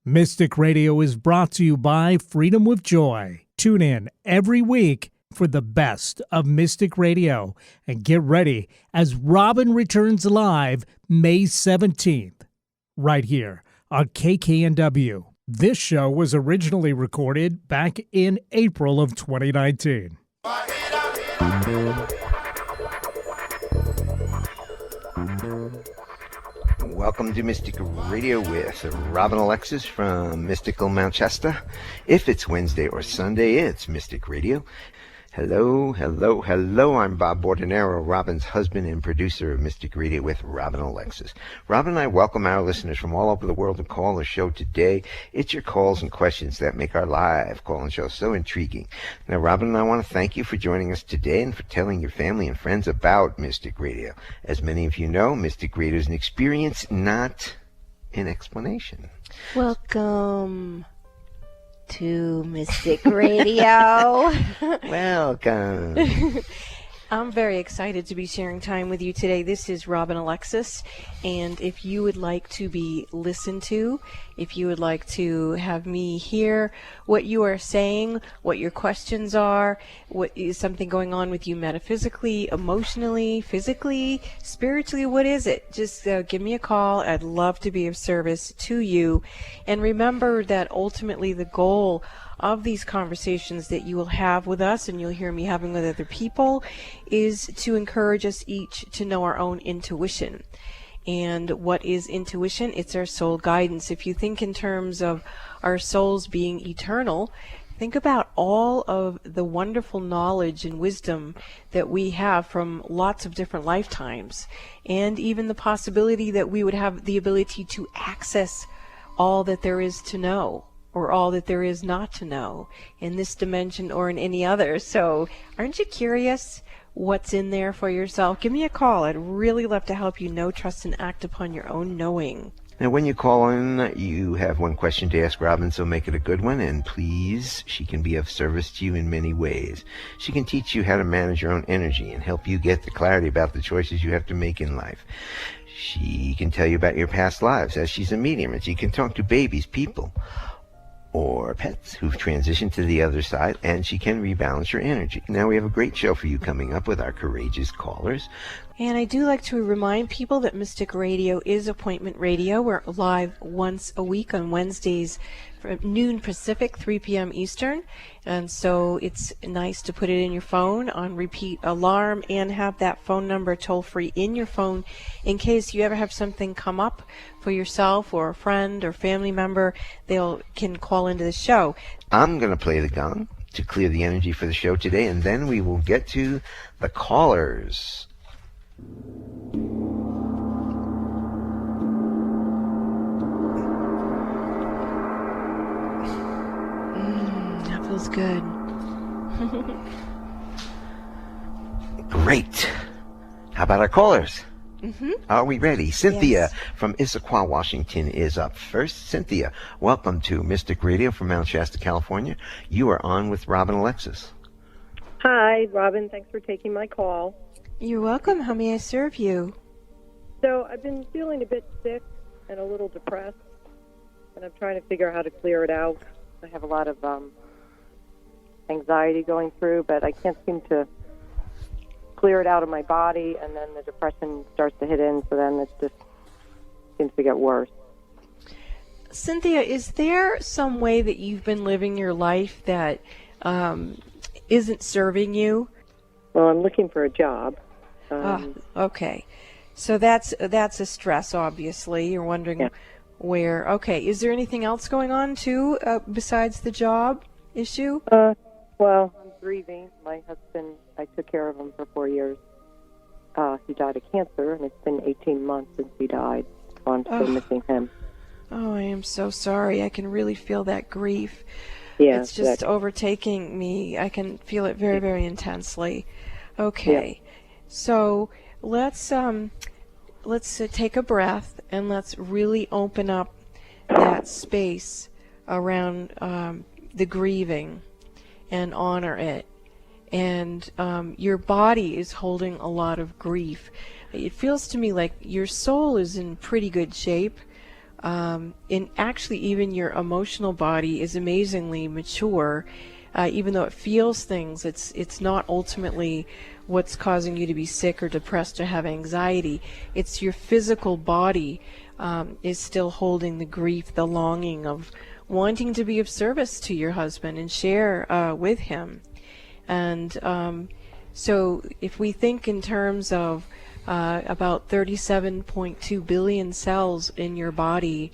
Mystic Radio is brought to you by Freedom with Joy. Tune in every week for the best of Mystic Radio and get ready as Robin returns live May 17th, right here on KKNW. This show was originally recorded back in April of 2019. Welcome to Mystic Radio with Robin Alexis from Mystical Manchester. If it's Wednesday or Sunday, it's Mystic Radio. Hello, hello, hello. I'm Bob Bordenero, Robin's husband and producer of Mystic Radio with Robin Alexis. Robin and I welcome our listeners from all over the world to call the show today. It's your calls and questions that make our live call-in show so intriguing. Now, Robin and I want to thank you for joining us today and for telling your family and friends about Mystic Radio. As many of you know, Mystic Radio is an experience, not an explanation. Welcome to Mystic Radio. Welcome. I'm very excited to be sharing time with you today. This is Robin Alexis, and if you would like to be listened to, if you would like to have me hear what you are saying, what your questions are, what is something going on with you metaphysically, emotionally, physically, spiritually, what is it? Just give me a call. I'd love to be of service to you. And remember that ultimately the goal of these conversations that you will have with us and you'll hear me having with other people is to encourage us each to know our own intuition. And what is intuition? It's our soul guidance. If you think in terms of our souls being eternal, think about all of the wonderful knowledge and wisdom that we have from lots of different lifetimes, and even the possibility that we would have the ability to access all that there is to know, or all that there is not to know in this dimension or in any other. So aren't you curious what's in there for yourself? Give me a call. I'd really love to help you know, trust, and act upon your own knowing. Now, when you call in, you have one question to ask Robin, so make it a good one. And please, she can be of service to you in many ways. She can teach you how to manage your own energy and help you get the clarity about the choices you have to make in life. She can tell you about your past lives, as she's a medium, and she can talk to babies, people, or pets who've transitioned to the other side, and she can rebalance your energy. Now, we have a great show for you coming up with our courageous callers. And I do like to remind people that Mystic Radio is appointment radio. We're live once a week on Wednesdays from noon Pacific, 3 p.m. Eastern. And so it's nice to put it in your phone on repeat alarm and have that phone number toll-free in your phone in case you ever have something come up for yourself or a friend or family member. They can call into the show. I'm going to play the gong to clear the energy for the show today, and then we will get to the callers. That feels good. Great. How about our callers? Mm-hmm. Are we ready? Cynthia Yes. from Issaquah, Washington is up first. Cynthia, welcome to Mystic Radio from Mount Shasta, California. You are on with Robin Alexis. Hi, Robin. Thanks for taking my call. You're welcome. How may I serve you? So I've been feeling a bit sick and a little depressed, and I'm trying to figure out how to clear it out. I have a lot of anxiety going through, but I can't seem to clear it out of my body, and then the depression starts to hit in, so then it just seems to get worse. Cynthia, is there some way that you've been living your life that isn't serving you? Well, I'm looking for a job. Okay. So that's a stress, obviously. You're wondering where. Okay. Is there anything else going on, too, besides the job issue? Well, I'm grieving. My husband, I took care of him for 4 years. He died of cancer, and it's been 18 months since he died, so I'm still missing him. Oh, I am so sorry. I can really feel that grief. Yeah, it's just overtaking me. I can feel it very, very intensely. Okay. Yeah. So let's take a breath and let's really open up that space around the grieving and honor it. And your body is holding a lot of grief. It feels to me like your soul is in pretty good shape, And actually, even your emotional body is amazingly mature. Even though it feels things, it's not ultimately what's causing you to be sick or depressed or have anxiety. It's your physical body is still holding the grief, the longing of wanting to be of service to your husband and share with him. And so if we think in terms of about 37.2 billion cells in your body,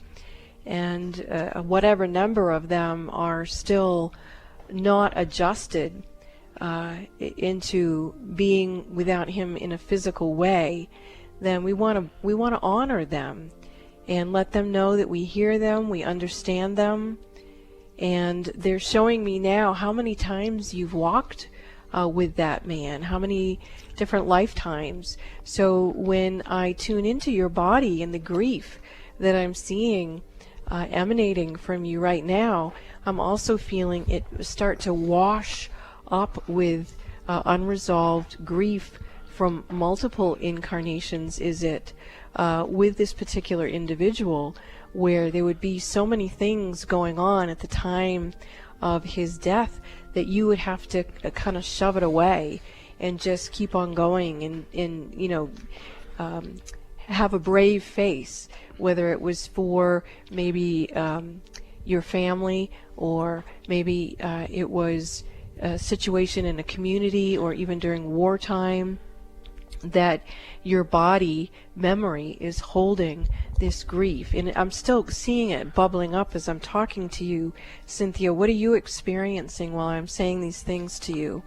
and whatever number of them are still not adjusted into being without him in a physical way, then we want to honor them and let them know that we hear them, we understand them. And they're showing me now how many times you've walked with that man, how many different lifetimes. So when I tune into your body and the grief that I'm seeing emanating from you right now, I'm also feeling it start to wash up with unresolved grief from multiple incarnations, is it, with this particular individual, where there would be so many things going on at the time of his death that you would have to kind of shove it away and just keep on going and you know, have a brave face, whether it was for maybe your family, or maybe it was a situation in a community, or even during wartime, that your body memory is holding this grief. And I'm still seeing it bubbling up as I'm talking to you, Cynthia. What are you experiencing while I'm saying these things to you?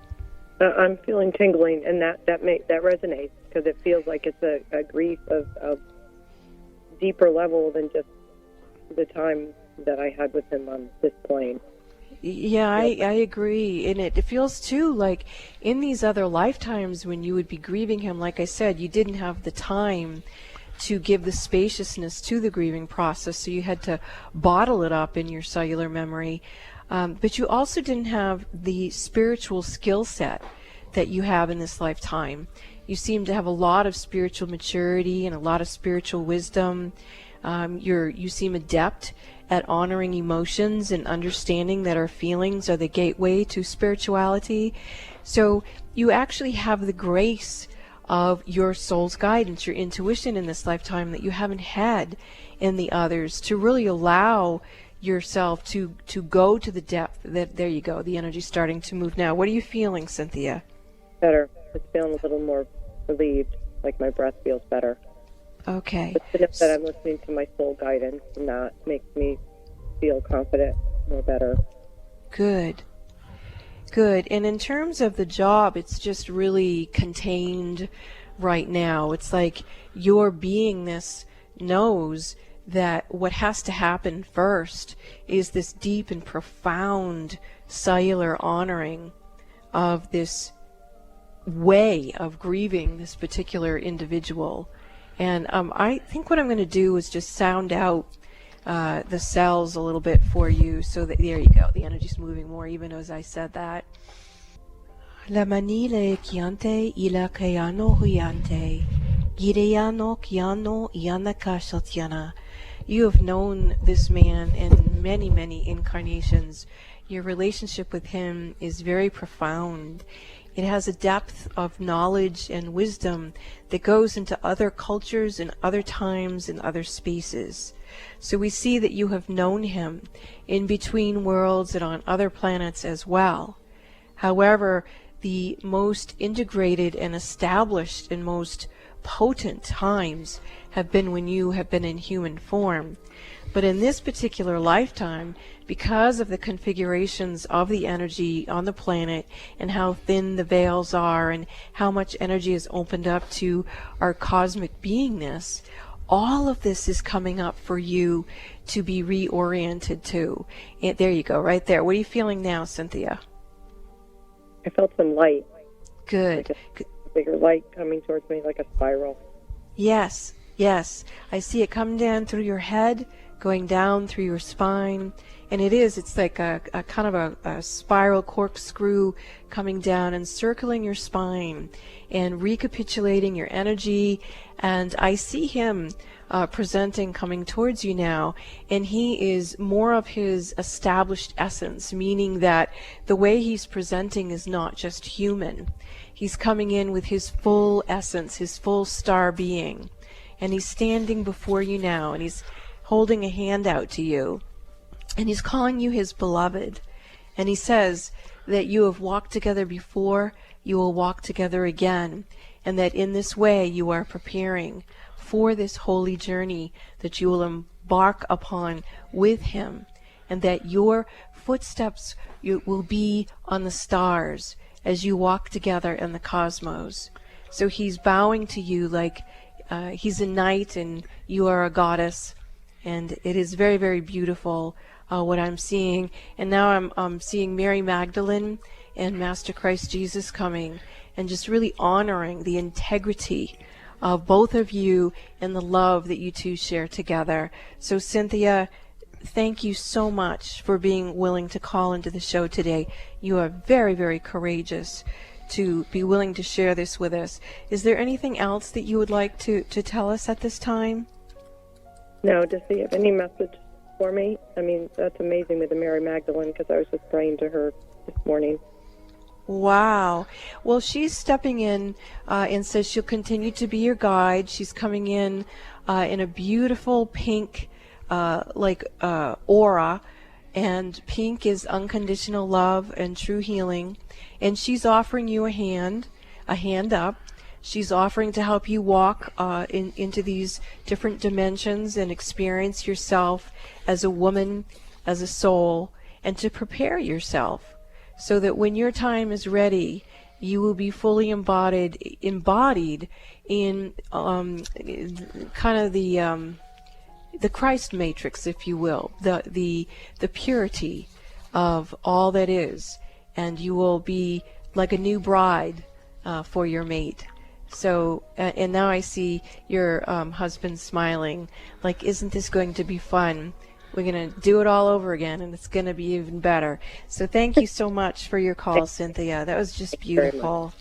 I'm feeling tingling, and that resonates, because it feels like it's a grief of deeper level than just the time that I had with him on this plane. Yeah, I agree. And it feels too like in these other lifetimes when you would be grieving him, like I said, you didn't have the time to give the spaciousness to the grieving process, so you had to bottle it up in your cellular memory. But you also didn't have the spiritual skill set that you have in this lifetime. You seem to have a lot of spiritual maturity and a lot of spiritual wisdom. You seem adept at honoring emotions and understanding that our feelings are the gateway to spirituality. So you actually have the grace of your soul's guidance, your intuition in this lifetime that you haven't had in the others, to really allow yourself to go to the depth. That there you go, the energy's starting to move now. What are you feeling, Cynthia? Better. It's feeling a little more relieved, like my breath feels better. Okay. It's enough that I'm listening to my soul guidance, and that makes me feel confident, more better. Good. Good. And in terms of the job, it's just really contained right now. It's like your beingness knows that what has to happen first is this deep and profound cellular honoring of this way of grieving this particular individual. And I think what I'm going to do is just sound out the cells a little bit for you, so that there you go, the energy's moving more even as I said that. La manile chiante ila kayano huyante gireyano kiano iana kashotiana. You have known this man in many, many incarnations. Your relationship with him is very profound. It has a depth of knowledge and wisdom that goes into other cultures and other times and other spaces. So we see that you have known him in between worlds and on other planets as well. However, the most integrated and established and most potent times have been when you have been in human form. But in this particular lifetime, because of the configurations of the energy on the planet and how thin the veils are and how much energy is opened up to our cosmic beingness, all of this is coming up for you to be reoriented to. And there you go, right there. What are you feeling now, Cynthia? I felt some light. Good. Like a bigger light coming towards me, like a spiral. Yes, yes. I see it come down through your head, going down through your spine. And it's like a kind of a spiral corkscrew coming down and circling your spine and recapitulating your energy. And I see him presenting, coming towards you now, and he is more of his established essence, meaning that the way he's presenting is not just human. He's coming in with his full essence, his full star being, and he's standing before you now, and he's holding a hand out to you, and he's calling you his beloved, and he says that you have walked together before, you will walk together again, and that in this way you are preparing for this holy journey that you will embark upon with him, and that your footsteps will be on the stars as you walk together in the cosmos. So he's bowing to you like he's a knight and you are a goddess, and it is very, very beautiful what I'm seeing. And now I'm seeing Mary Magdalene and Master Christ Jesus coming and just really honoring the integrity of both of you and the love that you two share together. So Cynthia, thank you so much for being willing to call into the show today. You are very, very courageous to be willing to share this with us. Is there anything else that you would like to tell us at this time? No, does he have any message for me? I mean, that's amazing with the Mary Magdalene, because I was just praying to her this morning. Wow. Well, she's stepping in and says she'll continue to be your guide. She's coming in a beautiful pink aura, and pink is unconditional love and true healing. And she's offering you a hand up. She's offering to help you walk into these different dimensions and experience yourself as a woman, as a soul, and to prepare yourself so that when your time is ready, you will be fully embodied in kind of the Christ matrix, if you will, the purity of all that is, and you will be like a new bride for your mate. So, and now I see your husband smiling, like, isn't this going to be fun? We're going to do it all over again, and it's going to be even better. So thank you so much for your call, Cynthia. That was just beautiful.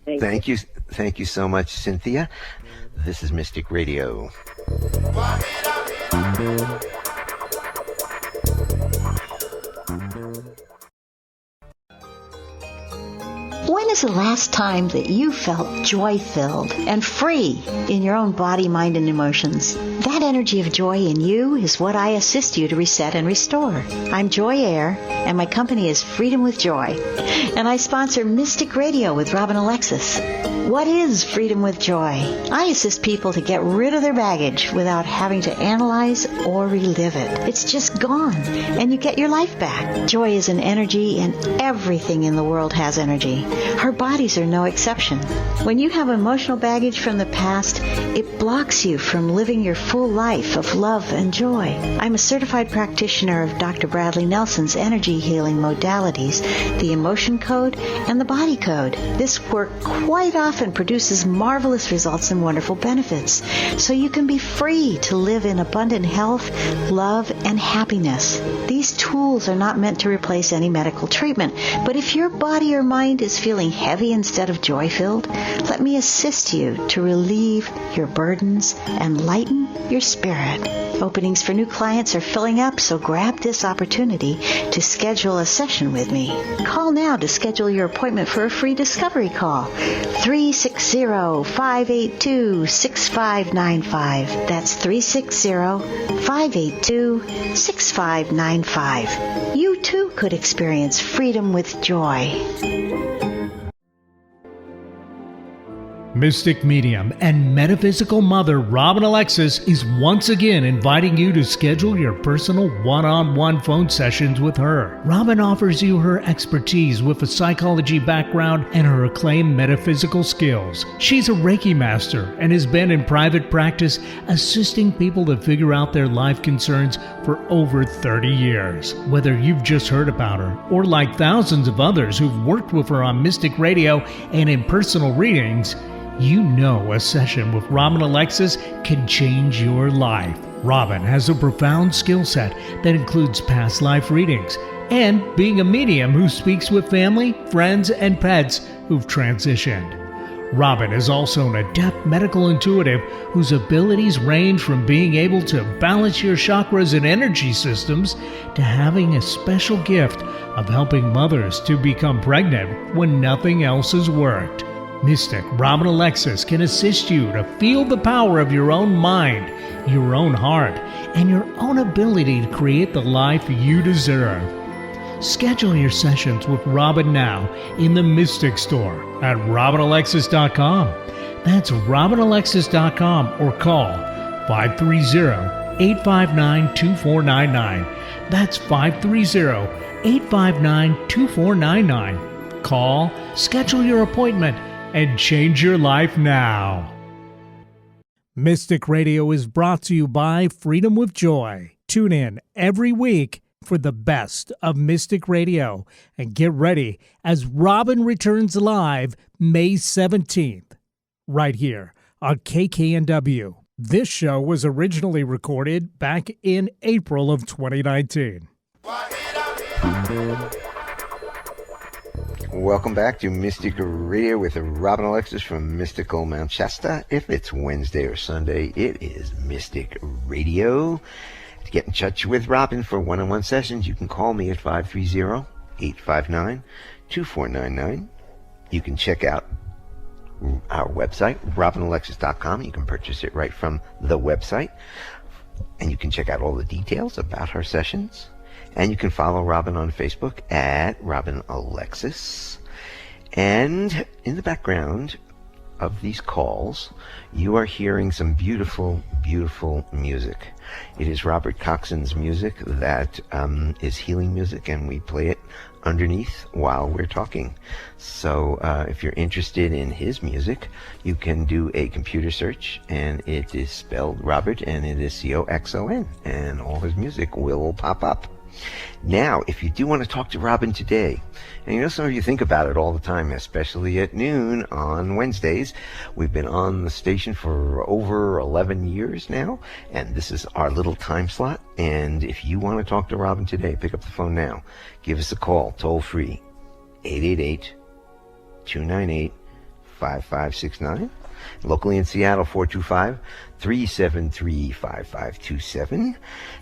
Thank you. Thank you so much, Cynthia. This is Mystic Radio. When is the last time that you felt joy-filled and free in your own body, mind, and emotions? That energy of joy in you is what I assist you to reset and restore. I'm Joy Air, and my company is Freedom with Joy, and I sponsor Mystic Radio with Robin Alexis. What is Freedom with Joy? I assist people to get rid of their baggage without having to analyze or relive it. It's just gone, and you get your life back. Joy is an energy, and everything in the world has energy. Our bodies are no exception. When you have emotional baggage from the past, it blocks you from living your full life of love and joy. I'm a certified practitioner of Dr. Bradley Nelson's energy healing modalities, the emotion code and the body code. This work quite often produces marvelous results and wonderful benefits, so you can be free to live in abundant health, love, and happiness. These tools are not meant to replace any medical treatment, but if your body or mind is feeling heavy instead of joy-filled, let me assist you to relieve your burdens and lighten your spirit. Openings for new clients are filling up, so grab this opportunity to schedule a session with me. Call now to schedule your appointment for a free discovery call. 360-582-6595. That's 360-582-6595. You too could experience freedom with joy. Mystic medium and metaphysical mother Robin Alexis is once again inviting you to schedule your personal one-on-one phone sessions with her. Robin offers you her expertise with a psychology background and her acclaimed metaphysical skills. She's a Reiki master and has been in private practice assisting people to figure out their life concerns for over 30 years. Whether you've just heard about her or like thousands of others who've worked with her on Mystic Radio and in personal readings, You know a session with Robin Alexis can change your life. Robin has a profound skill set that includes past life readings and being a medium who speaks with family, friends, and pets who've transitioned. Robin is also an adept medical intuitive whose abilities range from being able to balance your chakras and energy systems to having a special gift of helping mothers to become pregnant when nothing else has worked. Mystic Robin Alexis can assist you to feel the power of your own mind, your own heart, and your own ability to create the life you deserve. Schedule your sessions with Robin now in the Mystic Store at RobinAlexis.com. That's RobinAlexis.com or call 530-859-2499. That's 530-859-2499. Call, schedule your appointment, and change your life now. Mystic Radio is brought to you by Freedom with Joy. Tune in every week for the best of Mystic Radio and get ready as Robin returns live May 17th, right here on KKNW. This show was originally recorded back in April of 2019. Welcome back to Mystic Radio with Robin Alexis from Mystical Mount Shasta. If it's Wednesday or Sunday, it is Mystic Radio. To get in touch with Robin for one-on-one sessions, you can call me at 530-859-2499. You can check out our website, RobinAlexis.com. You can purchase it right from the website. And you can check out all the details about her sessions. And you can follow Robin on Facebook at Robin Alexis. And in the background of these calls, you are hearing some beautiful, beautiful music. It is Robert Coxon's music that is healing music, and we play it underneath while we're talking. So if you're interested in his music, you can do a computer search, and it is spelled Robert, and it is Coxon, and all his music will pop up. Now, if you do want to talk to Robin today, and you know some of you think about it all the time, especially at noon on Wednesdays. We've been on the station for over 11 years now, and this is our little time slot. And if you want to talk to Robin today, pick up the phone now. Give us a call, toll free, 888-298-5569. Locally in Seattle, 425-373-5527.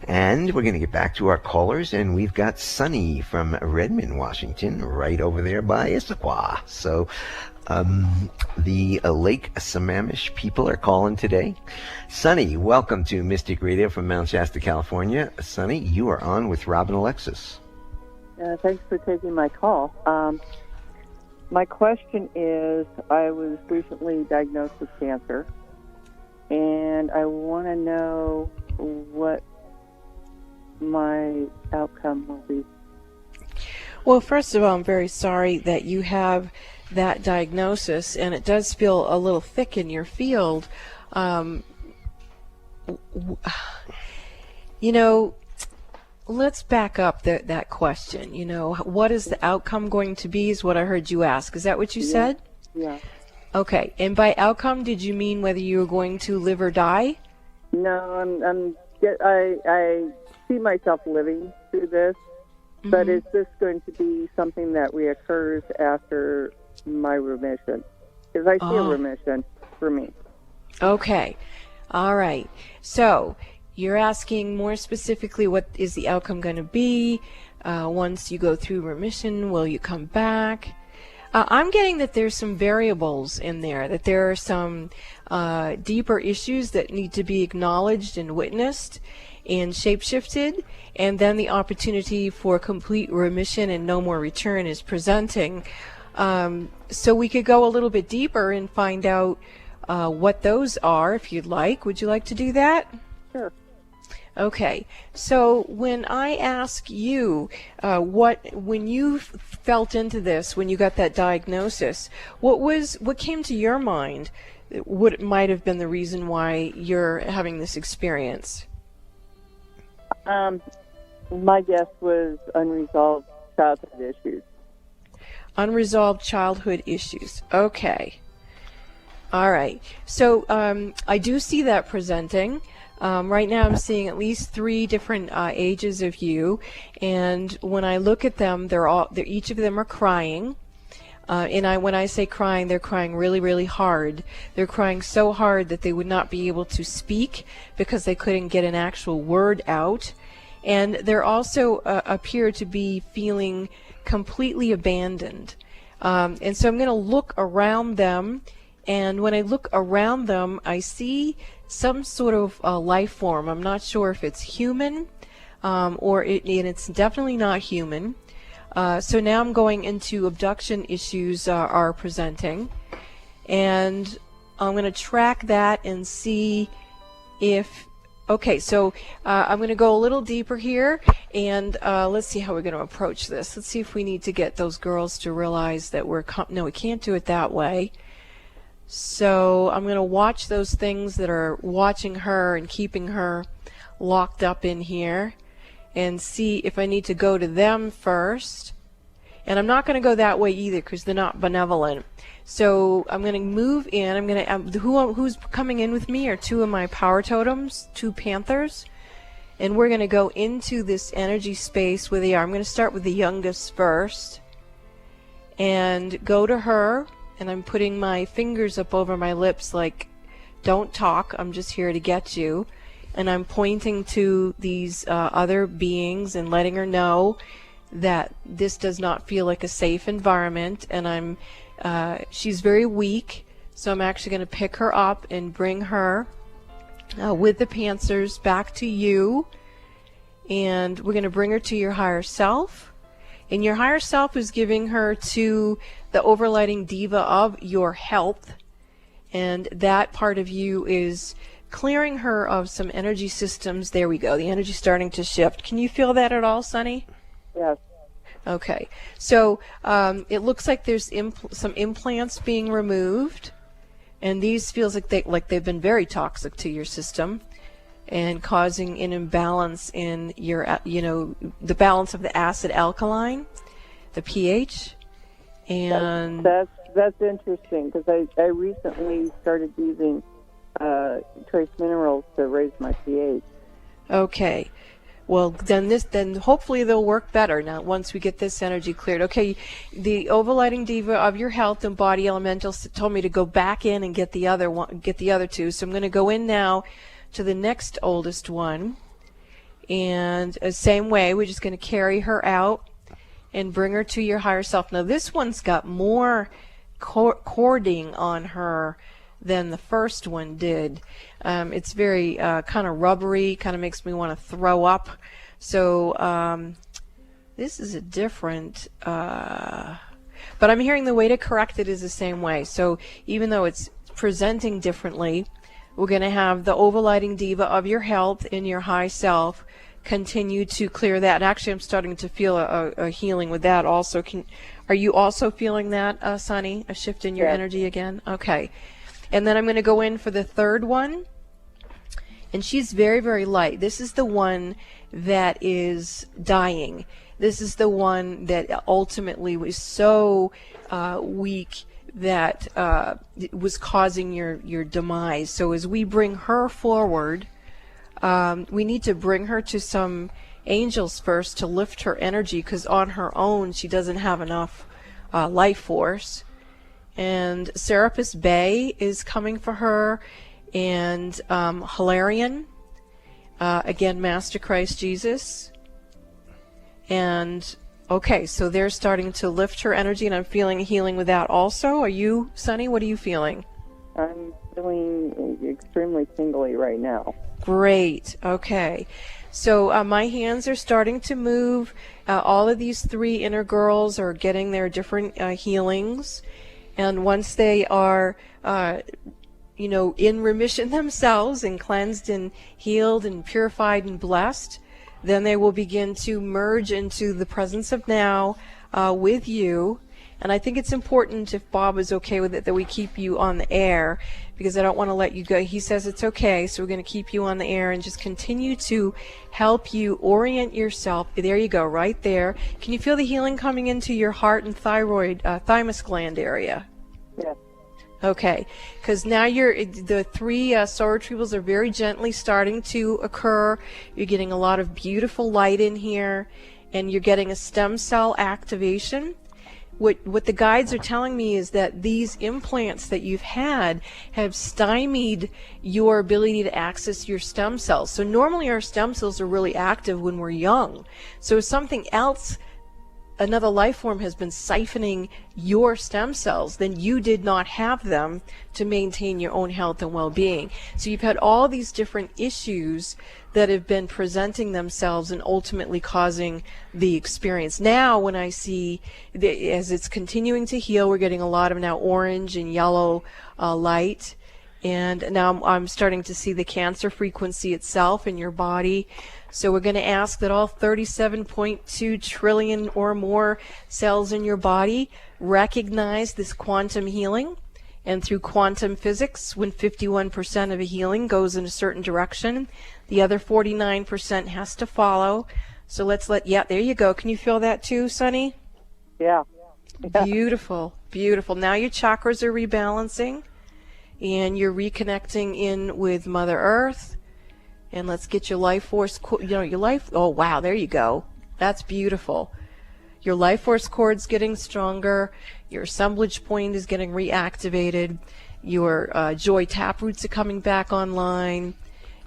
And we're going to get back to our callers, and we've got Sunny from Redmond, Washington, right over there by Issaquah. So the Lake Sammamish people are calling today. Sunny, welcome to Mystic Radio from Mount Shasta, California. Sunny, you are on with Robin Alexis. Thanks for taking my call. My question is, I was recently diagnosed with cancer, and I want to know what my outcome will be. Well, first of all, I'm very sorry that you have that diagnosis, and it does feel a little thick in your field. You know, let's back up that question. You know, what is the outcome going to be is what I heard you ask. Is that what you said? Yeah. Okay. And by outcome, did you mean whether you were going to live or die? No, I see myself living through this, but is this going to be something that reoccurs after my remission? Because I see a remission for me. Okay. All right. So you're asking more specifically, what is the outcome going to be? Once you go through remission, will you come back? I'm getting that there's some variables in there, that there are some deeper issues that need to be acknowledged and witnessed and shapeshifted, and then the opportunity for complete remission and no more return is presenting. So we could go a little bit deeper and find out what those are, if you'd like. Would you like to do that? Sure. Okay, so when I ask you when you felt into this, when you got that diagnosis, what came to your mind? What might have been the reason why you're having this experience? My guess was unresolved childhood issues. Unresolved childhood issues. Okay. All right. So I do see that presenting. Right now I'm seeing at least 3 different ages of you, and when I look at them, each of them are crying. When I say crying, they're crying really, really hard. They're crying so hard that they would not be able to speak because they couldn't get an actual word out. And they're also appear to be feeling completely abandoned. And so I'm going to look around them, and when I look around them, I see some sort of life form. I'm not sure if it's human, and it's definitely not human. So now I'm going into abduction issues are presenting, and I'm going to track that and see if, okay, so I'm going to go a little deeper here, and let's see how we're going to approach this. Let's see if we need to get those girls to realize that no, we can't do it that way. So I'm going to watch those things that are watching her and keeping her locked up in here, and see if I need to go to them first. And I'm not going to go that way either because they're not benevolent. So I'm going to move in. I'm going to who's coming in with me are 2 of my power totems, 2 panthers, and we're going to go into this energy space where they are. I'm going to start with the youngest first and go to her, and I'm putting my fingers up over my lips like, don't talk, I'm just here to get you. And I'm pointing to these other beings and letting her know that this does not feel like a safe environment, and she's very weak, so I'm actually going to pick her up and bring her with the panthers back to you, and we're going to bring her to your higher self, and your higher self is giving her to the overlighting diva of your health, and that part of you is clearing her of some energy systems. There we go. The energy's starting to shift. Can you feel that at all, Sunny? Yes. Okay. So it looks like there's some implants being removed, and these feels like they've been very toxic to your system and causing an imbalance in your, the balance of the acid alkaline, the pH, and that's interesting because I recently started using trace minerals to raise my pH. Okay. Well, then hopefully they'll work better now once we get this energy cleared. Okay, the overlighting diva of your health and body elementals told me to go back in and get the other 2. So I'm going to go in now to the next oldest one, and same way we're just going to carry her out and bring her to your higher self. Now this one's got more cording on her than the first one did. It's very kind of rubbery, kind of makes me want to throw up. So this is a different, but I'm hearing the way to correct it is the same way. So even though it's presenting differently, we're going to have the overlighting diva of your health in your high self continue to clear that. And actually, I'm starting to feel a healing with that also. Are you also feeling that, Sunny, a shift in your energy again? Okay. And then I'm going to go in for the third one, and she's very, very light. This is the one that is dying. This is the one that ultimately was so weak that it was causing your demise. So as we bring her forward, we need to bring her to some angels first to lift her energy, because on her own she doesn't have enough life force. And Serapis Bay is coming for her, and Hilarion, again, Master Christ Jesus. And okay, so they're starting to lift her energy, and I'm feeling healing with that also. Are you, Sunny? What are you feeling? I'm feeling extremely tingly right now. Great. Okay. So my hands are starting to move. All of these 3 inner girls are getting their different healings. And once they are, in remission themselves and cleansed and healed and purified and blessed, then they will begin to merge into the presence of now with you. And I think it's important, if Bob is okay with it, that we keep you on the air, because I don't want to let you go. He says it's okay, so we're going to keep you on the air and just continue to help you orient yourself. There you go, right there. Can you feel the healing coming into your heart and thyroid, thymus gland area? Yes. Okay, because now the 3 solar retrievals are very gently starting to occur. You're getting a lot of beautiful light in here, and you're getting a stem cell activation. What the guides are telling me is that these implants that you've had have stymied your ability to access your stem cells. So normally our stem cells are really active when we're young. So if something else, another life form, has been siphoning your stem cells, then you did not have them to maintain your own health and well-being. So you've had all these different issues that have been presenting themselves and ultimately causing the experience. Now when I see, as it's continuing to heal, we're getting a lot of now orange and yellow light. And now I'm starting to see the cancer frequency itself in your body. So we're going to ask that all 37.2 trillion or more cells in your body recognize this quantum healing. And through quantum physics, when 51% of a healing goes in a certain direction, the other 49% has to follow. So yeah, there you go. Can you feel that too, Sunny? Yeah. Beautiful, beautiful. Now your chakras are rebalancing, and you're reconnecting in with Mother Earth. And let's get your life force, oh wow, there you go. That's beautiful. Your life force cord's getting stronger. Your assemblage point is getting reactivated. Your joy taproots are coming back online.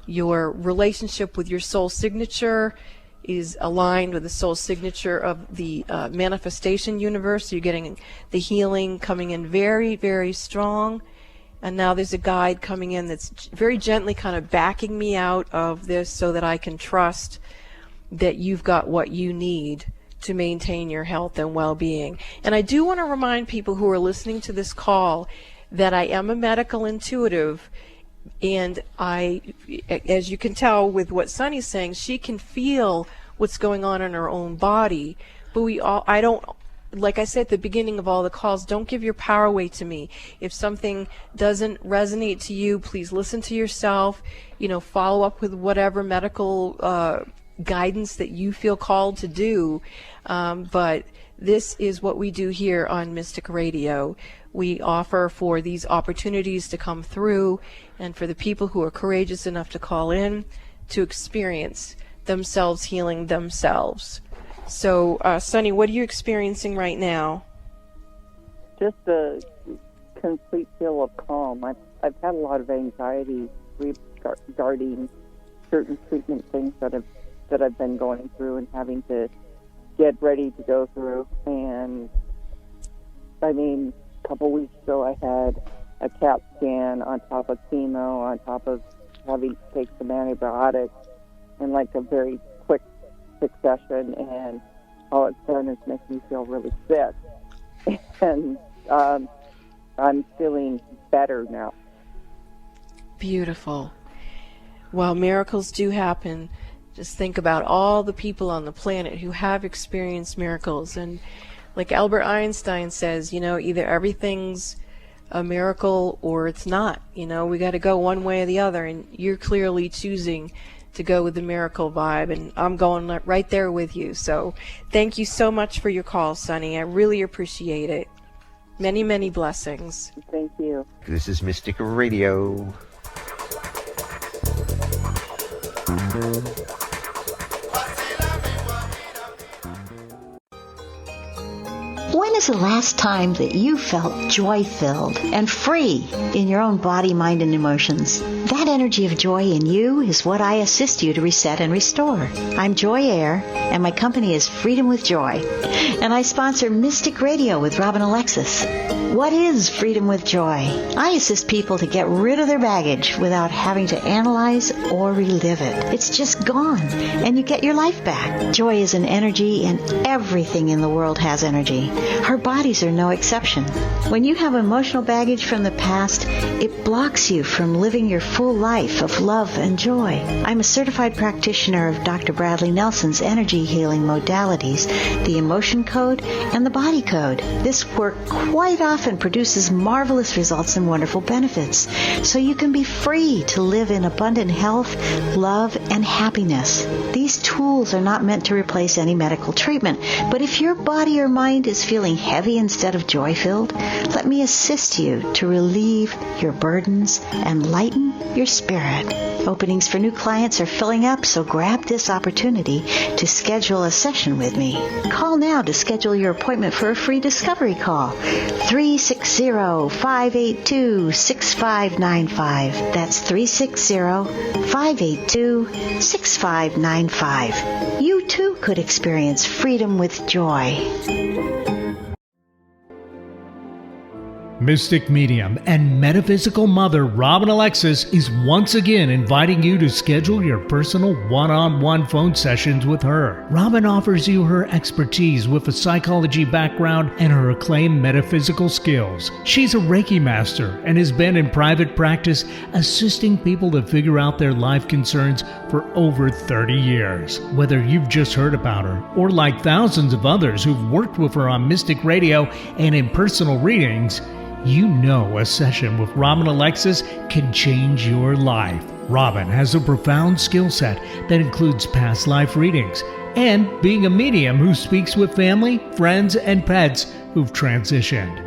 Your relationship with your soul signature is aligned with the soul signature of the manifestation universe. So you're getting the healing coming in very, very strong. And now there's a guide coming in that's very gently kind of backing me out of this so that I can trust that you've got what you need to maintain your health and well-being. And I do want to remind people who are listening to this call that I am a medical intuitive, and as you can tell with what Sunny's saying, she can feel what's going on in her own body. But I don't, like I said at the beginning of all the calls, don't give your power away to me. If something doesn't resonate to you, please listen to yourself, follow up with whatever medical guidance that you feel called to do. But this is what we do here on Mystic Radio. We offer for these opportunities to come through, and for the people who are courageous enough to call in to experience themselves healing themselves. So, Sunny, what are you experiencing right now? Just a complete feel of calm. I've had a lot of anxiety regarding certain treatment things that I've been going through and having to get ready to go through. And I mean, a couple weeks ago, I had a CAT scan on top of chemo, on top of having to take some antibiotics in like a very quick succession, and all it's done is make me feel really sick. And I'm feeling better now. Beautiful. Well, miracles do happen. Just think about all the people on the planet who have experienced miracles. And like Albert Einstein says, either everything's a miracle or it's not. We got to go one way or the other. And you're clearly choosing to go with the miracle vibe. And I'm going right there with you. So thank you so much for your call, Sunny. I really appreciate it. Many, many blessings. Thank you. This is Mystic Radio. When is the last time that you felt joy-filled and free in your own body, mind, and emotions? That energy of joy in you is what I assist you to reset and restore. I'm Joy Air, and my company is Freedom with Joy. And I sponsor Mystic Radio with Robin Alexis. What is Freedom with Joy? I assist people to get rid of their baggage without having to analyze or relive it. It's just gone, and you get your life back. Joy is an energy, and everything in the world has energy. Our bodies are no exception. When you have emotional baggage from the past, it blocks you from living your full life of love and joy. I'm a certified practitioner of Dr. Bradley Nelson's energy healing modalities, the emotion code and the body code. This work quite often produces marvelous results and wonderful benefits, so you can be free to live in abundant health, love, and happiness. These tools are not meant to replace any medical treatment, but if your body or mind is feeling feeling heavy instead of joy-filled? Let me assist you to relieve your burdens and lighten your spirit. Openings for new clients are filling up, so grab this opportunity to schedule a session with me. Call now to schedule your appointment for a free discovery call. 360-582-6595. That's 360-582-6595. You too could experience freedom with joy. Mystic medium and metaphysical mother Robin Alexis is once again inviting you to schedule your personal one-on-one phone sessions with her. Robin offers you her expertise with a psychology background and her acclaimed metaphysical skills. She's a Reiki master and has been in private practice assisting people to figure out their life concerns for over 30 years. Whether you've just heard about her or like thousands of others who've worked with her on Mystic Radio and in personal readings, you know a session with Robin Alexis can change your life. Robin has a profound skill set that includes past life readings and being a medium who speaks with family, friends, and pets who've transitioned.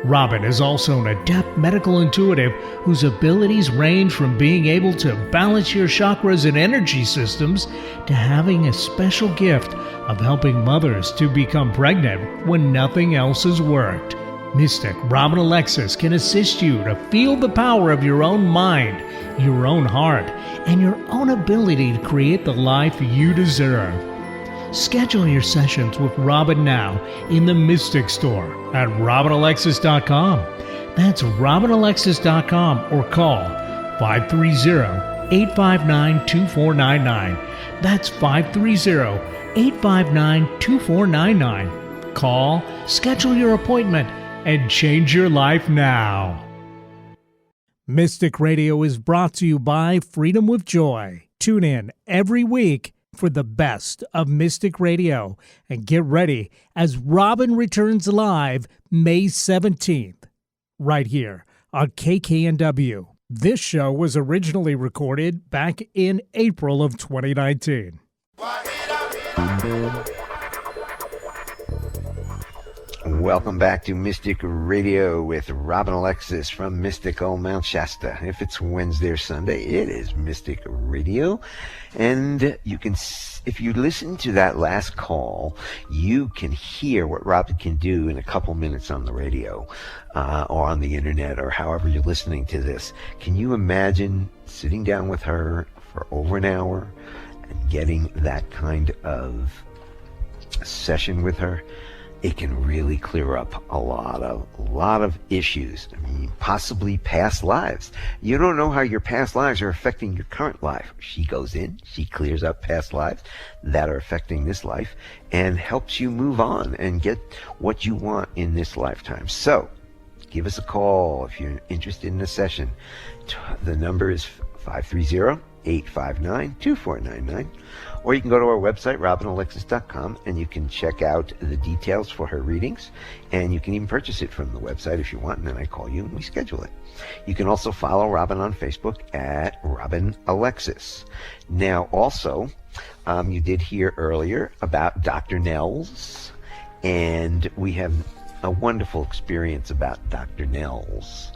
Robin is also an adept medical intuitive whose abilities range from being able to balance your chakras and energy systems to having a special gift of helping mothers to become pregnant when nothing else has worked. Mystic Robin Alexis can assist you to feel the power of your own mind, your own heart, and your own ability to create the life you deserve. Schedule your sessions with Robin now in the Mystic Store at RobinAlexis.com. That's RobinAlexis.com or call 530-859-2499. That's 530-859-2499. Call, schedule your appointment, and change your life now. Mystic Radio is brought to you by Freedom with Joy. Tune in every week for the best of Mystic Radio and get ready as Robin returns live May 17th, right here on KKNW. This show was originally recorded back in April of 2019. Welcome back to Mystic Radio with Robin Alexis from mystical Mount Shasta. If it's Wednesday or Sunday, it is Mystic Radio. And you can, if you listen to that last call, you can hear what Robin can do in a couple minutes on the radio or on the internet or however you're listening to this. Can you imagine sitting down with her for over an hour and getting that kind of session with her? It can really clear up a lot of issues. I mean, possibly past lives. You don't know how your past lives are affecting your current life. She goes in, she clears up past lives that are affecting this life and helps you move on and get what you want in this lifetime. So, give us a call if you're interested in a session. The number is 530-859-2499. Or you can go to our website, RobinAlexis.com, and you can check out the details for her readings, and you can even purchase it from the website if you want, and then I call you and we schedule it. You can also follow Robin on Facebook at Robin Alexis. Now, also, you did hear earlier about Dr. Nels, and we have a wonderful experience about Dr. Nels.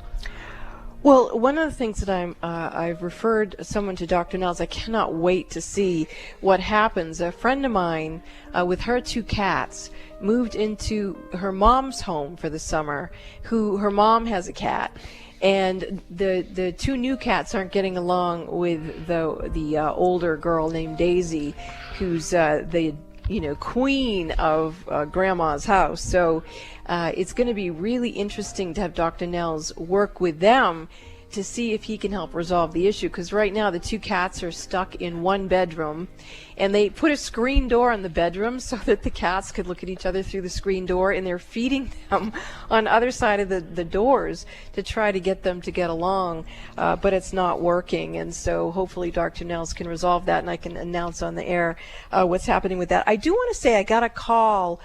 Well, one of the things that I've referred someone to Dr. Nels. I cannot wait to see what happens. A friend of mine with her 2 cats moved into her mom's home for the summer, her mom has a cat. And the 2 new cats aren't getting along with the older girl named Daisy, who's the queen of Grandma's house. So it's going to be really interesting to have Dr. Nels work with them to see if he can help resolve the issue, because right now the 2 cats are stuck in one bedroom, and they put a screen door on the bedroom so that the cats could look at each other through the screen door, and they're feeding them on other side of the doors to try to get them to get along, but it's not working. And so hopefully Dr. Nels can resolve that, and I can announce on the air what's happening with that. I do want to say I got a call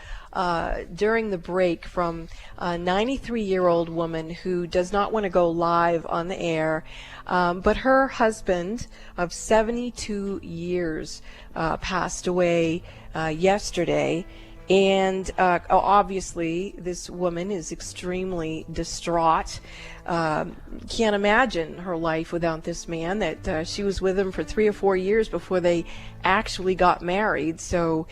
during the break from a 93-year-old woman who does not want to go live on the air, but her husband of 72 years passed away yesterday, And obviously, this woman is extremely distraught. Can't imagine her life without this man, that she was with him for 3 or 4 years before they actually got married. So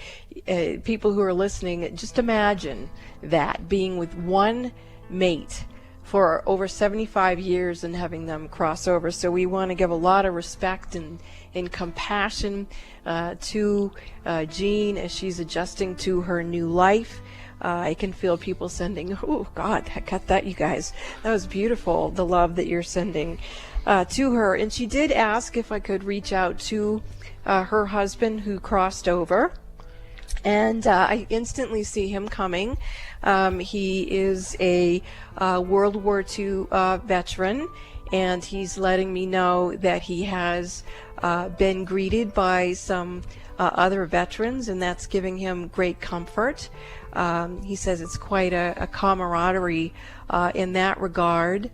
people who are listening, just imagine that, being with one mate for over 75 years and having them cross over. So we want to give a lot of respect and compassion to Jean as she's adjusting to her new life. I can feel people sending, oh God, I got that, you guys. That was beautiful, the love that you're sending to her. And she did ask if I could reach out to her husband who crossed over. And I instantly see him coming. He is a World War II veteran, and he's letting me know that he has been greeted by some other veterans, and that's giving him great comfort. He says it's quite a camaraderie in that regard.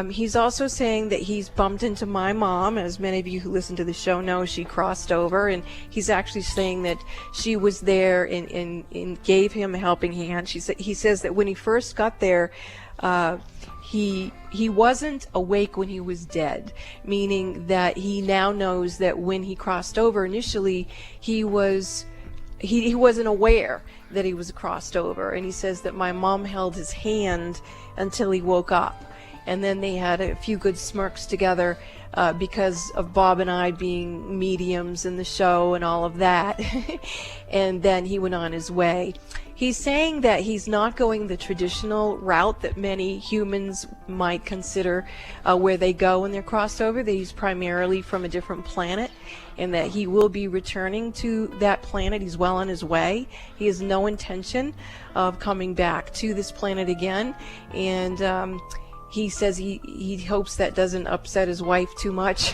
He's also saying that he's bumped into my mom. As many of you who listen to the show know, she crossed over, and he's actually saying that she was there and gave him a helping hand. He says that when he first got there, he wasn't awake when he was dead, meaning that he now knows that when he crossed over initially, he wasn't aware that he was crossed over. And he says that my mom held his hand until he woke up. And then they had a few good smirks together because of Bob and I being mediums in the show and all of that. And then he went on his way. He's saying that he's not going the traditional route that many humans might consider where they go when they're crossed over, that he's primarily from a different planet, and that he will be returning to that planet. He's well on his way. He has no intention of coming back to this planet again. And he says he hopes that doesn't upset his wife too much,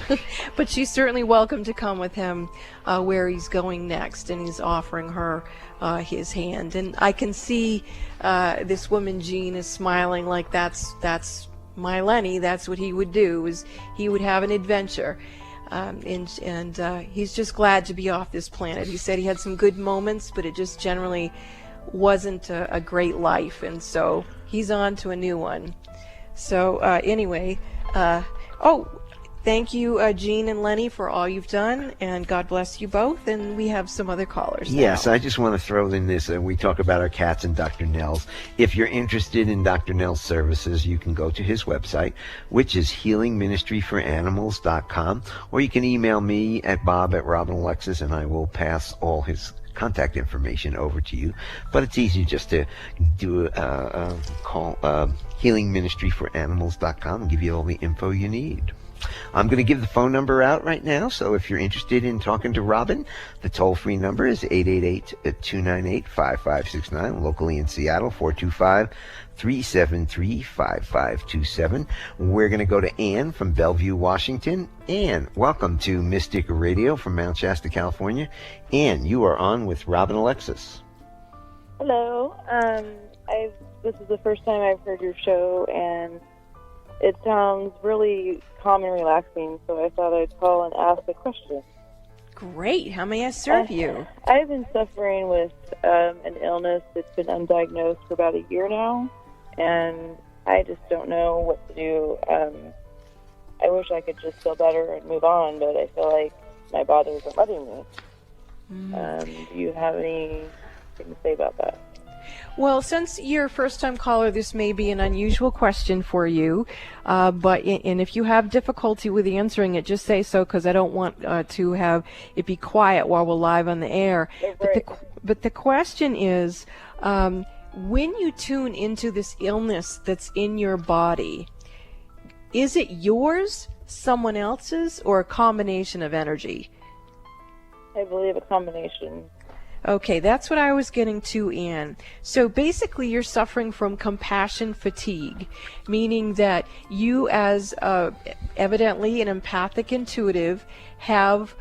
but she's certainly welcome to come with him where he's going next, and he's offering her his hand. And I can see this woman, Jean, is smiling like that's my Lenny. That's what he would do, is he would have an adventure. And he's just glad to be off this planet. He said he had some good moments, but it just generally wasn't a great life, and so he's on to a new one. So anyway, thank you, Jean and Lenny, for all you've done, and God bless you both. And we have some other callers now. Yes, I just want to throw in this. We talk about our cats and Dr. Nell's. If you're interested in Dr. Nell's services, you can go to his website, which is healingministryforanimals.com, or you can email me at bob@robinalexis, and I will pass all his contact information over to you. But it's easy just to do a call, healingministryforanimals.com, and give you all the info you need. I'm going to give the phone number out right now, so if you're interested in talking to Robin, the toll-free number is 888-298-5569, locally in Seattle, 425-373-5527. We're going to go to Ann from Bellevue, Washington. Ann, welcome to Mystic Radio from Mount Shasta, California. Ann, you are on with Robin Alexis. Hello. This is the first time I've heard your show, and it sounds really calm and relaxing, so I thought I'd call and ask a question. Great. How may I serve you? I've been suffering with an illness that's been undiagnosed for about a year now, and I just don't know what to do. I wish I could just feel better and move on, but I feel like my body isn't letting me. Do you have anything to say about that? Well, since you're a first-time caller, this may be an unusual question for you, but if you have difficulty with answering it, just say so, because I don't want to have it be quiet while we're live on the air. Right. But the question is, when you tune into this illness that's in your body, is it yours, someone else's, or a combination of energy? I believe a combination. Okay, that's what I was getting to, Ann. So basically you're suffering from compassion fatigue, meaning that you, as evidently an empathic intuitive, have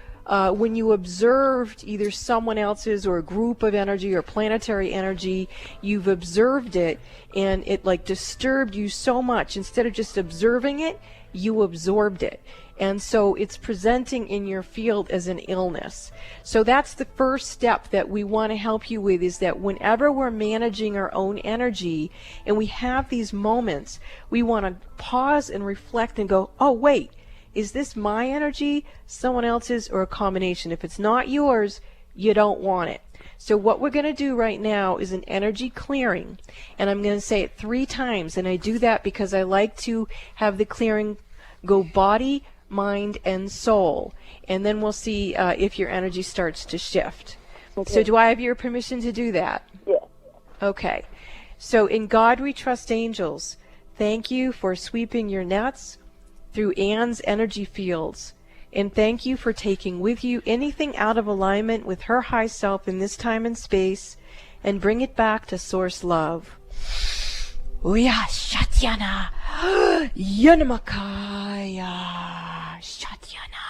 when you observed either someone else's or a group of energy or planetary energy, you've observed it and it like disturbed you so much. Instead of just observing it, you absorbed it. And so it's presenting in your field as an illness. So that's the first step that we want to help you with, is that whenever we're managing our own energy and we have these moments, we want to pause and reflect and go, oh, wait, is this my energy, someone else's, or a combination? If it's not yours, you don't want it. So what we're going to do right now is an energy clearing, and I'm going to say it 3 times, and I do that because I like to have the clearing go body, mind, and soul, and then we'll see if your energy starts to shift. Okay. So do I have your permission to do that? Yeah. Okay. So in God we trust, angels, thank you for sweeping your nets through Anne's energy fields. And thank you for taking with you anything out of alignment with her high self in this time and space, and bring it back to source love. Uya Shatyana Yanamakaya Shatyana.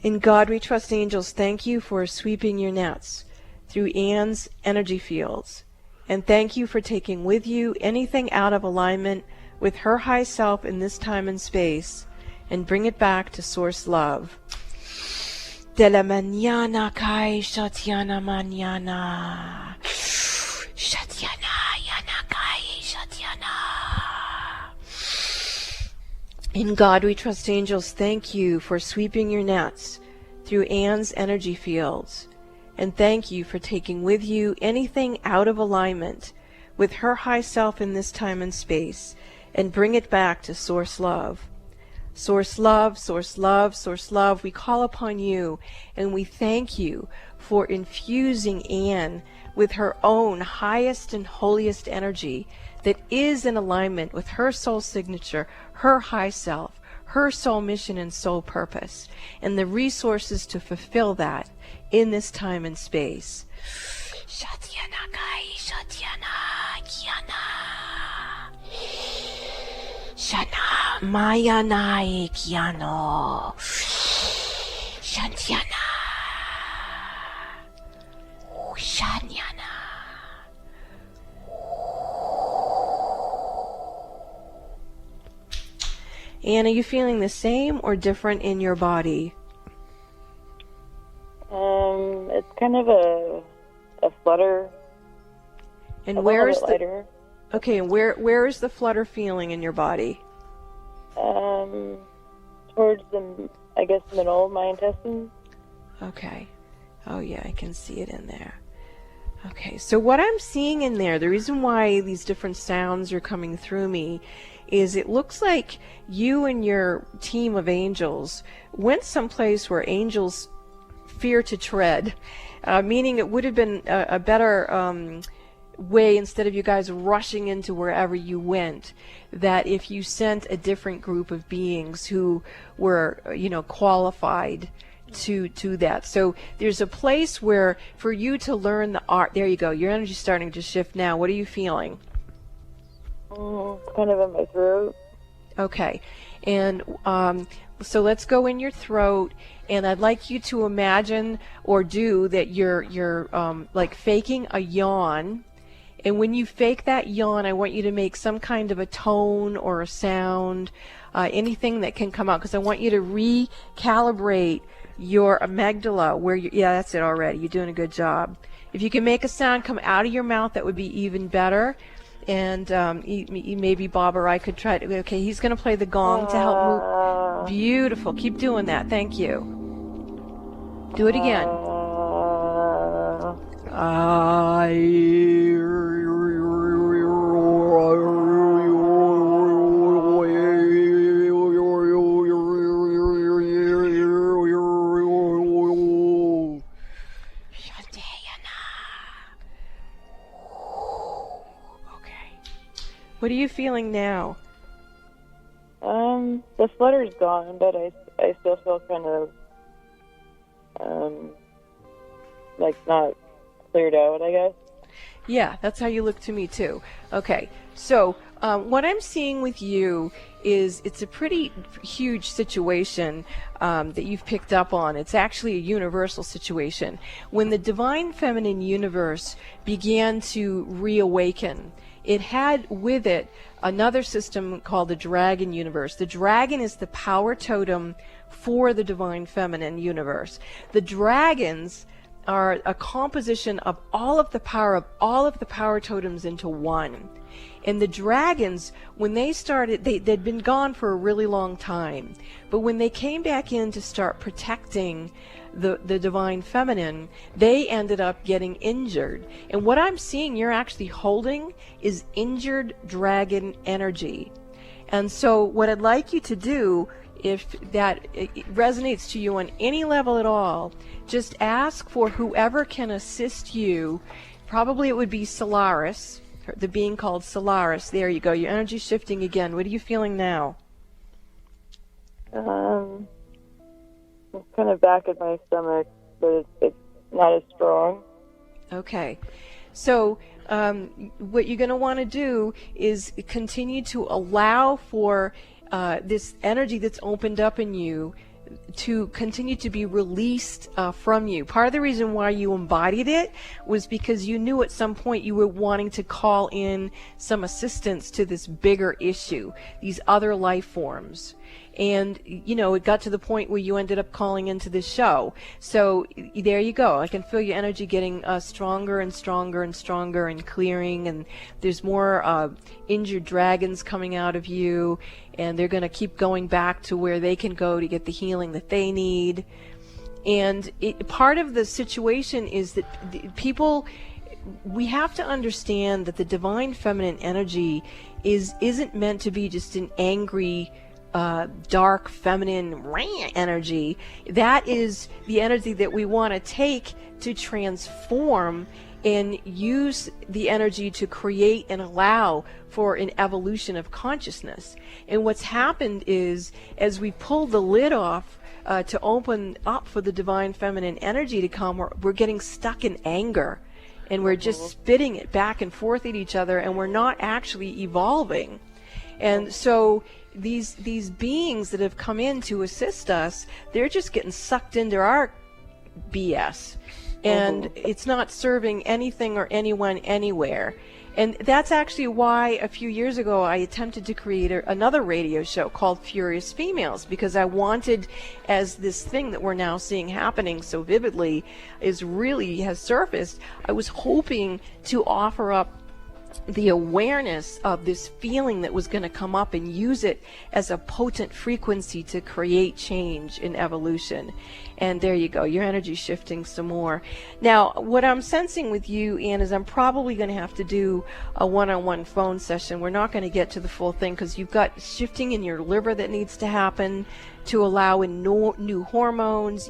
In God we trust, angels, thank you for sweeping your nets through Anne's energy fields. And thank you for taking with you anything out of alignment with her high self in this time and space, and bring it back to source love. De la mañana kai shatyana mañana. Shatyana yana kai shatyana. In God we trust, angels, thank you for sweeping your nets through Anne's energy fields, and thank you for taking with you anything out of alignment with her high self in this time and space, and bring it back to source love. Source love, source love, source love, we call upon you, and we thank you for infusing Anne with her own highest and holiest energy that is in alignment with her soul signature, her high self, her soul mission and soul purpose, and the resources to fulfill that in this time and space. Shatyana Kai Shatyana Kiana Shana Mayanai Kiano Shantyana Shanyana. Anne, are you feeling the same or different in your body? It's kind of a flutter. And where's the lighter. Okay, and where is the flutter feeling in your body? Towards the, I guess, middle of my intestines. Okay. Oh yeah, I can see it in there. Okay, so what I'm seeing in there, the reason why these different sounds are coming through me, is it looks like you and your team of angels went someplace where angels fear to tread, meaning it would have been a better way, instead of you guys rushing into wherever you went, that if you sent a different group of beings who were, qualified to that. So there's a place where for you to learn the art. There you go. Your energy's starting to shift now. What are you feeling? Kind of in my throat. Okay. And so let's go in your throat, and I'd like you to imagine or do that you're like faking a yawn. And when you fake that yawn, I want you to make some kind of a tone or a sound, anything that can come out, because I want you to recalibrate your amygdala where yeah, that's it already. You're doing a good job. If you can make a sound come out of your mouth, that would be even better. And maybe Bob or I could try to, okay, he's going to play the gong to help move. Beautiful. Keep doing that. Thank you. Do it again. What are you feeling now? The flutter's gone, but I still feel kind of like not cleared out, I guess. Yeah, that's how you look to me too. Okay, so what I'm seeing with you is it's a pretty huge situation that you've picked up on. It's actually a universal situation. When the divine feminine universe began to reawaken it had with it another system called the Dragon universe. The Dragon is the power totem for the Divine Feminine universe. The dragons are a composition of all of the power totems into one. And the dragons, when they started, they'd been gone for a really long time. But when they came back in to start protecting the Divine Feminine, they ended up getting injured. And what I'm seeing you're actually holding is injured dragon energy. And so what I'd like you to do, if that resonates to you on any level at all, just ask for whoever can assist you. Probably it would be Solaris, the being called Solaris. There you go. Your energy's shifting again. What are you feeling now? It's kind of back in my stomach, but it's not as strong. Okay. So what you're going to want to do is continue to allow for this energy that's opened up in you to continue to be released from you. Part of the reason why you embodied it was because you knew at some point you were wanting to call in some assistance to this bigger issue, these other life forms. And, you know, it got to the point where you ended up calling into this show. So there you go. I can feel your energy getting stronger and stronger and stronger and clearing. And there's more injured dragons coming out of you. And they're going to keep going back to where they can go to get the healing that they need. And part of the situation is that people, we have to understand that the Divine Feminine energy isn't meant to be just an angry, dark feminine energy. That is the energy that we want to take to transform and use the energy to create and allow for an evolution of consciousness. And what's happened is, as we pull the lid off to open up for the Divine Feminine energy to come, we're getting stuck in anger, and we're just spitting it back and forth at each other, and we're not actually evolving. And so these beings that have come in to assist us, they're just getting sucked into our BS. And it's not serving anything or anyone anywhere. And that's actually why a few years ago I attempted to create another radio show called Furious Females, because I wanted, as this thing that we're now seeing happening so vividly has surfaced, I was hoping to offer up the awareness of this feeling that was going to come up and use it as a potent frequency to create change in evolution. And there you go, your energy shifting some more. Now, what I'm sensing with you, Ann, is I'm probably going to have to do a one-on-one phone session. We're not going to get to the full thing because you've got shifting in your liver that needs to happen to allow in new hormones.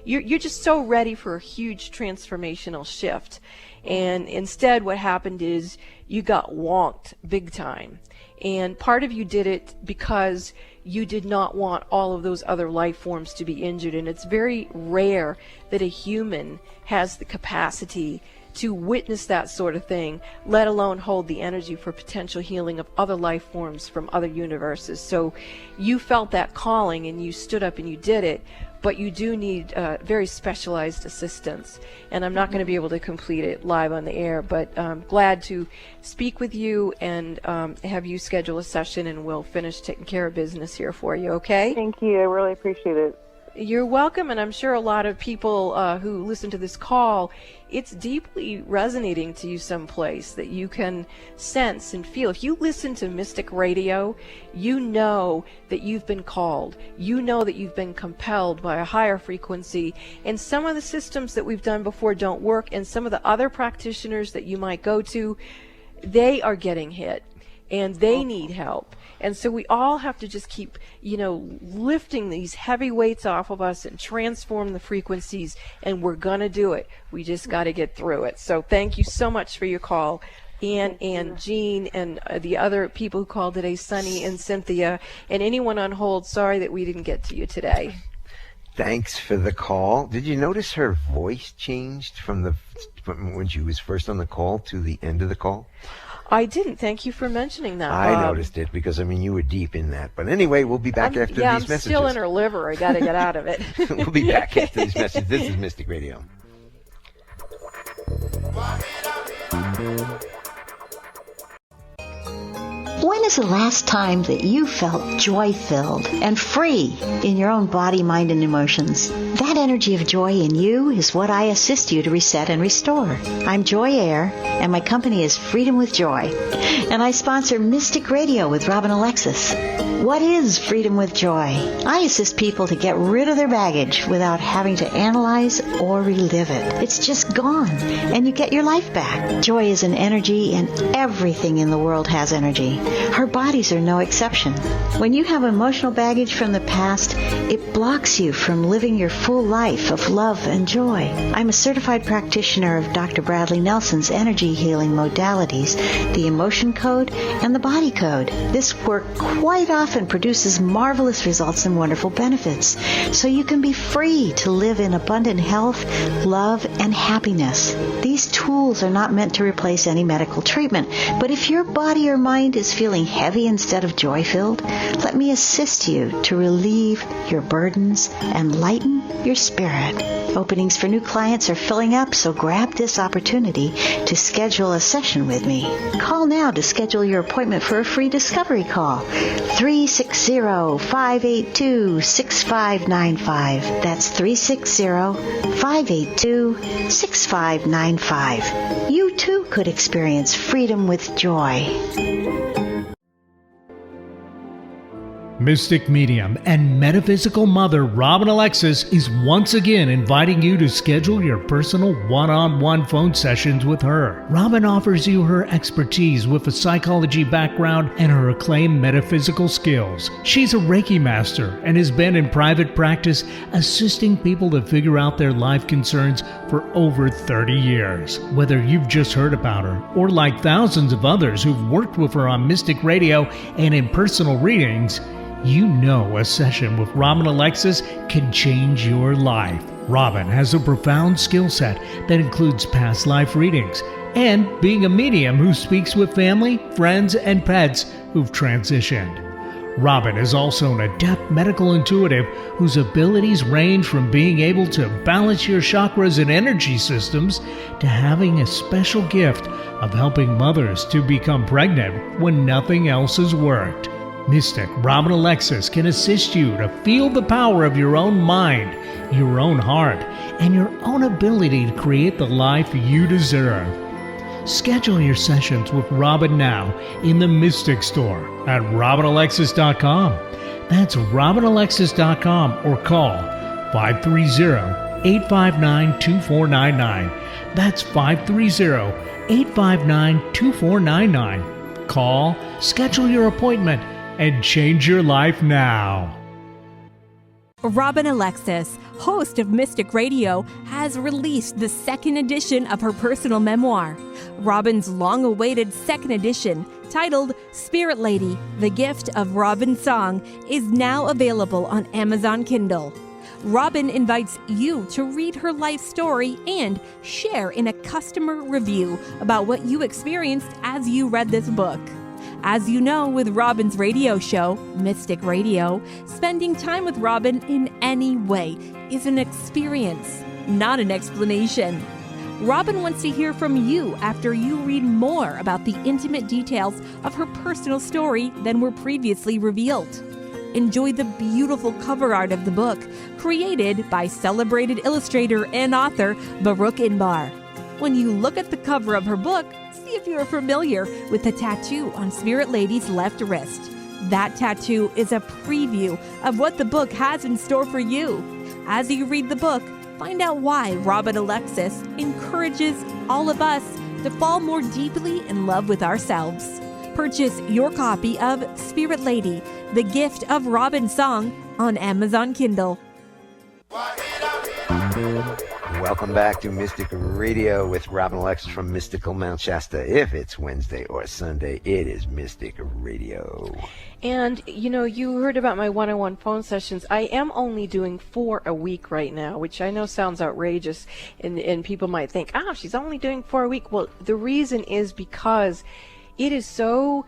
You're just so ready for a huge transformational shift. And instead what happened is you got wonked big time. And part of you did it because you did not want all of those other life forms to be injured. And it's very rare that a human has the capacity to witness that sort of thing, let alone hold the energy for potential healing of other life forms from other universes. So you felt that calling and you stood up and you did it, but you do need very specialized assistance. And I'm not going to be able to complete it live on the air, but I'm glad to speak with you and have you schedule a session, and we'll finish taking care of business here for you, okay? Thank you. I really appreciate it. You're welcome, and I'm sure a lot of people who listen to this call, it's deeply resonating to you someplace that you can sense and feel. If you listen to Mystic Radio, you know that you've been called. You know that you've been compelled by a higher frequency, and some of the systems that we've done before don't work, and some of the other practitioners that you might go to, they are getting hit, and they need help. And so we all have to just keep, lifting these heavy weights off of us and transform the frequencies, and we're going to do it. We just got to get through it. So thank you so much for your call, Ann and Jean and the other people who called today, Sunny and Cynthia, and anyone on hold. Sorry that we didn't get to you today. Thanks for the call. Did you notice her voice changed from when she was first on the call to the end of the call? I didn't. Thank you for mentioning that. I noticed it because, you were deep in that. But anyway, we'll be back after these messages. I'm still in her liver. I got to get out of it. We'll be back after these messages. This is Mystic Radio. When is the last time that you felt joy-filled and free in your own body, mind, and emotions? That energy of joy in you is what I assist you to reset and restore. I'm Joy Air, and my company is Freedom with Joy. And I sponsor Mystic Radio with Robin Alexis. What is Freedom with Joy? I assist people to get rid of their baggage without having to analyze or relive it. It's just gone, and you get your life back. Joy is an energy, and everything in the world has energy. Our bodies are no exception. When you have emotional baggage from the past, it blocks you from living your full life of love and joy. I'm a certified practitioner of Dr. Bradley Nelson's energy healing modalities, the emotion code and the body code. This work quite often produces marvelous results and wonderful benefits, so you can be free to live in abundant health, love, and happiness. These tools are not meant to replace any medical treatment, but if your body or mind is feeling heavy instead of joy-filled, let me assist you to relieve your burdens and lighten your spirit. Openings for new clients are filling up, so grab this opportunity to schedule a session with me. Call now to schedule your appointment for a free discovery call. 360-582-6595. That's 360-582-6595. You too could experience freedom with joy. Mystic medium and metaphysical mother Robin Alexis is once again inviting you to schedule your personal one-on-one phone sessions with her. Robin offers you her expertise with a psychology background and her acclaimed metaphysical skills. She's a Reiki master and has been in private practice assisting people to figure out their life concerns for over 30 years. Whether you've just heard about her or like thousands of others who've worked with her on Mystic Radio and in personal readings, you know a session with Robin Alexis can change your life. Robin has a profound skill set that includes past life readings and being a medium who speaks with family, friends, and pets who've transitioned. Robin is also an adept medical intuitive whose abilities range from being able to balance your chakras and energy systems to having a special gift of helping mothers to become pregnant when nothing else has worked. Mystic Robin Alexis can assist you to feel the power of your own mind, your own heart, and your own ability to create the life you deserve. Schedule your sessions with Robin now in the Mystic Store at RobinAlexis.com. That's RobinAlexis.com or call 530-859-2499. That's 530-859-2499. Call, schedule your appointment, and change your life now. Robin Alexis, host of Mystic Radio, has released the second edition of her personal memoir. Robin's long-awaited second edition, titled Spirit Lady, The Gift of Robin Song, is now available on Amazon Kindle. Robin invites you to read her life story and share in a customer review about what you experienced as you read this book. As you know, with Robin's radio show, Mystic Radio, spending time with Robin in any way is an experience, not an explanation. Robin wants to hear from you after you read more about the intimate details of her personal story than were previously revealed. Enjoy the beautiful cover art of the book, created by celebrated illustrator and author Baruch Inbar. When you look at the cover of her book, see if you're familiar with the tattoo on Spirit Lady's left wrist. That tattoo is a preview of what the book has in store for you. As you read the book, find out why Robin Alexis encourages all of us to fall more deeply in love with ourselves. Purchase your copy of Spirit Lady, The Gift of Robin Song on Amazon Kindle. Welcome back to Mystic Radio with Robin Alexis from Mystical Mount Shasta. If it's Wednesday or Sunday, it is Mystic Radio. And, you know, you heard about my one-on-one phone sessions. I am only doing 4 a week right now, which I know sounds outrageous, and people might think, she's only doing 4 a week. Well, the reason is because it is so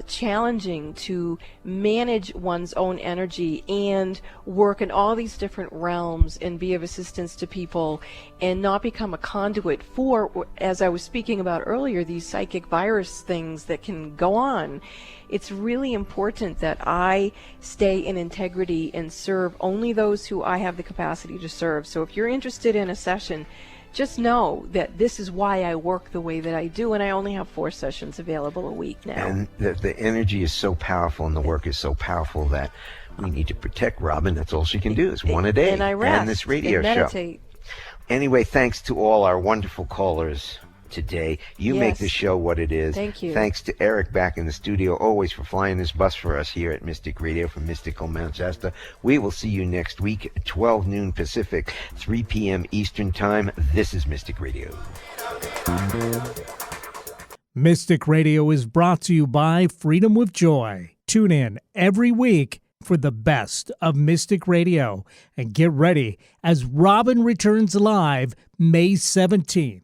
challenging to manage one's own energy and work in all these different realms and be of assistance to people and not become a conduit for, as I was speaking about earlier, these psychic virus things that can go on. It's really important that I stay in integrity and serve only those who I have the capacity to serve. So if you're interested in a session, just know that this is why I work the way that I do, and I only have 4 sessions available a week now. And the energy is so powerful and the work is so powerful that we need to protect Robin. That's all she can do is one a day. And I rest and this radio and meditate. show. Anyway, thanks to all our wonderful callers today. You make the show what it is. Thank you. Thanks to Eric back in the studio, always for flying this bus for us here at Mystic Radio from Mystical Mount Shasta. We will see you next week at 12 noon Pacific, 3 p.m. Eastern Time. This is Mystic Radio. Mystic Radio is brought to you by Freedom with Joy. Tune in every week for the best of Mystic Radio and get ready as Robin returns live May 17th.